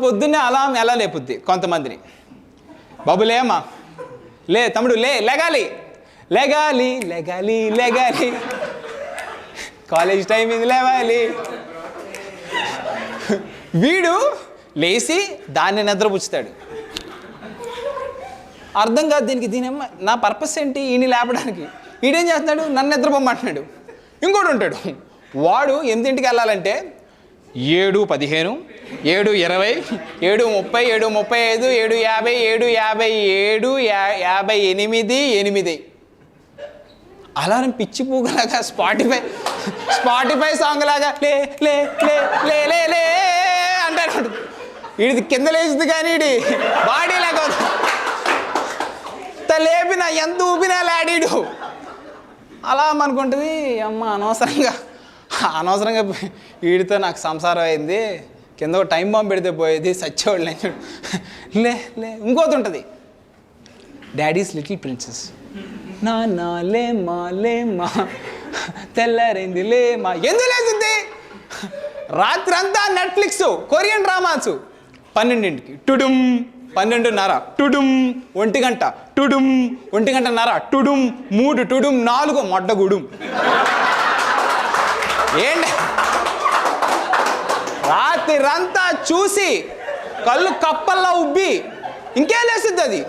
పొద్దున్నే అలాం ఎలా లేపుద్ది కొంతమందిని. బాబు లేమ్మా, లే తమ్ముడు లే, లెగాలి లెగాలి లెగాలి లెగాలి, కాలేజ్ టైం ఇది లేవాలి. వీడు లేచి దాన్ని నిద్రపుచ్చుతాడు. అర్థం కాదు దీనికి, దీనేమో నా పర్పస్ ఏంటి ఈయన లేపడానికి. వీడేం చేస్తున్నాడు, నన్ను నిద్రపోమ్మంటున్నాడు. ఇంకోటి ఉంటాడు, వాడు 8ంటికి వెళ్ళాలంటే 7:15, 7:20, 7:30, 7:35, 7:50, 7:57, 8 అలారం పిచ్చి పూగలాగా స్పాటిఫై సాంగ్ లాగా లే లే లే లే లే లే అంటాడు. వీడిది కింద లేచింది కానీ వీడి బాడీ లాగా లేపినా ఎంత ఊపినా లాడీడు. అలా అనుకుంటుంది, అమ్మ అనవసరంగా వీడితో నాకు సంసారం అయింది, కింద ఒక టైం బాంబు పెడితే పోయేది, సచ్చేవాళ్ళు లే లే. ఇంకోటి ఉంటుంది, డాడీస్ లిటిల్ ప్రిన్సెస్, నాన్న లేమా తెల్లారైంది లేమా. ఎందుకు లేచింది, రాత్రి అంతా నెట్ఫ్లిక్స్ కొరియన్ డ్రామాస్, 12ంటికి టుడుమ్, 12:30 టుడుమ్, 1 గంట టుడుమ్, 1 గంటన్నర టుడుమ్, 3 టుడుమ్, 4 మొడ్డగుడుం. ఏంటి రాత్రి అంతా చూసి కళ్ళు కప్పల్లా ఉబ్బి ఇంకేం లేస్తుంది అది.